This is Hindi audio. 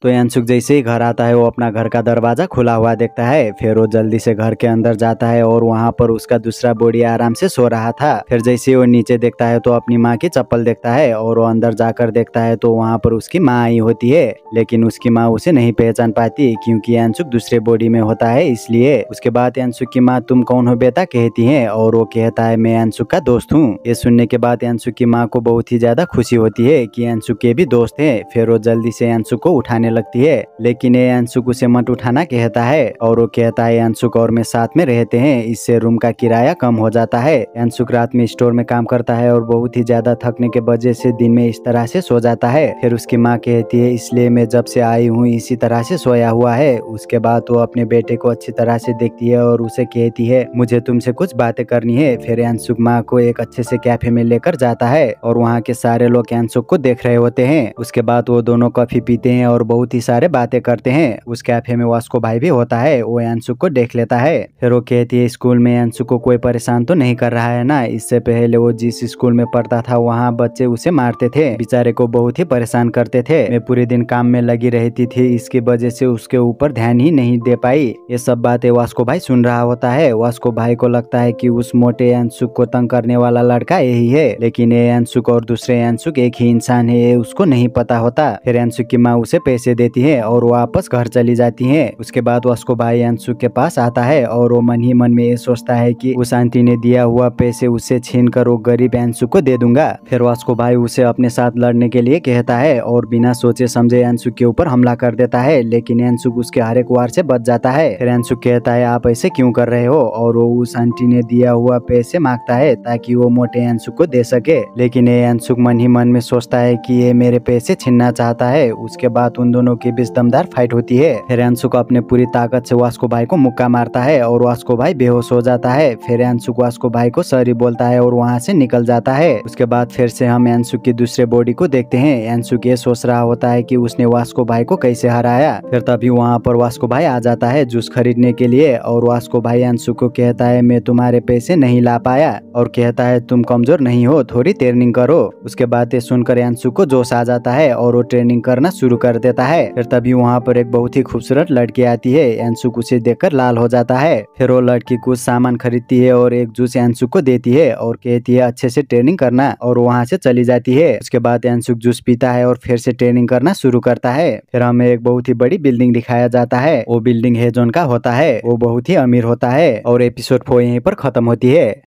तो यांसुक जैसे ही घर आता है वो अपना घर का दरवाजा खुला हुआ देखता है। फिर वो जल्दी से घर के अंदर जाता है और वहाँ पर उसका दूसरा बॉडी आराम से सो रहा था। फिर जैसे ही वो नीचे देखता है तो अपनी माँ की चप्पल देखता है और वो अंदर जाकर देखता है तो वहाँ पर उसकी माँ आई होती है। लेकिन उसकी माँ उसे नहीं पहचान पाती क्योंकि यांसुक दूसरे बॉडी में होता है इसलिए। उसके बाद यांसुक की माँ तुम कौन हो बेटा कहती है और वो कहता है मैं यांसुक का दोस्त हूँ। ये सुनने के बाद यांसुक की माँ को बहुत ही ज्यादा खुशी होती है कि यांसुक के भी दोस्त है। फिर वो जल्दी से यांसुक को उठाने लगती है, लेकिन ये यांसुक उसे मत उठाना कहता है और वो कहता है यांसुक और मैं साथ में रहते हैं, इससे रूम का किराया कम हो जाता है। यांसुक रात में स्टोर में काम करता है और बहुत ही ज्यादा थकने के वजह से दिन में इस तरह से सो जाता है। फिर उसकी माँ कहती है इसलिए मैं जब से आई हूँ इसी तरह से सोया हुआ है। उसके बाद वो अपने बेटे को अच्छी तरह से देखती है और उसे कहती है मुझे तुमसे कुछ बातें करनी है। फिर यांसुक माँ को एक अच्छे से कैफे में लेकर जाता है और वहाँ के सारे लोग यांसुक को देख रहे होते हैं। उसके बाद वो दोनों कॉफी पीते हैं और बहुत ही सारे बातें करते हैं। उस कैफे में वास्को भाई भी होता है, वो यांसुक को देख लेता है। फिर वो कहती है स्कूल में यांसुक को कोई परेशान तो नहीं कर रहा है ना। इससे पहले वो जिस स्कूल में पढ़ता था वहाँ बच्चे उसे मारते थे, बेचारे को बहुत ही परेशान करते थे। मैं पूरे दिन काम में लगी रहती थी, इसकी वजह से उसके ऊपर ध्यान ही नहीं दे पाई। ये सब बातें वास्को भाई सुन रहा होता है। वास्को भाई को लगता है कि उस मोटे यांसुक को तंग करने वाला लड़का यही है, लेकिन ये यांसुक और दूसरे यांसुक एक ही इंसान है, ये उसको नहीं पता होता। फिर यांसुक की माँ उसे पैसे देती है और वापस घर चली जाती है। उसके बाद वास्को भाई यांसुक के पास आता है और वो मन ही मन में ये सोचता है कि उस आंटी ने दिया हुआ पैसे उसे छीन कर वो गरीब यांसुक को दे दूंगा। फिर वास्को भाई उसे अपने साथ लड़ने के लिए कहता है और बिना सोचे समझे यांसुक के ऊपर हमला कर देता है, लेकिन यांसुक उसके हर एक वार से बच जाता है। फिर यांसुक कहता है आप ऐसे क्यों कर रहे हो और वो उस आंटी ने दिया हुआ पैसे मांगता है ताकि वो मोटे यांसुक को दे सके, लेकिन ये यांसुक मन ही मन में सोचता है कि ये मेरे पैसे छीनना चाहता है। उसके बाद उन दोनों के बीच दमदार फाइट होती है। फिर यांसुक अपने पूरी ताकत से वास्को भाई को मुक्का मारता है और वास्को भाई बेहोश हो जाता है। फिर यांसुक वास्को भाई को सॉरी बोलता है और वहाँ से निकल जाता है। उसके बाद फिर से हम यांसुक की दूसरे बॉडी को देखते हैं। यांसुक ये सोच रहा होता है कि उसने वास्को भाई को कैसे हराया। फिर तभी वहाँ पर वास्को भाई आ जाता है जूस खरीदने के लिए और वास्को भाई यांसुक को कहता है मैं तुम्हारे पैसे नहीं ला पाया और कहता है तुम कमजोर नहीं हो, थोड़ी ट्रेनिंग करो। उसके बाद ये सुनकर यांसुक को जोश आ जाता है और वो ट्रेनिंग करना शुरू कर देता है। फिर तभी वहाँ पर एक बहुत ही खूबसूरत लड़की आती है। यांसुक उसे देखकर लाल हो जाता है। फिर वो लड़की कुछ सामान खरीदती है और एक जूस यांसुक को देती है और कहती है अच्छे से ट्रेनिंग करना और वहाँ से चली जाती है। उसके बाद यांसुक जूस पीता है और फिर से ट्रेनिंग करना शुरू करता है। फिर हमें एक बहुत ही बड़ी बिल्डिंग दिखाया जाता है। वो बिल्डिंग हेजोन का होता है, वो बहुत ही अमीर होता है और एपिसोड 4 यहीं पर खत्म होती है।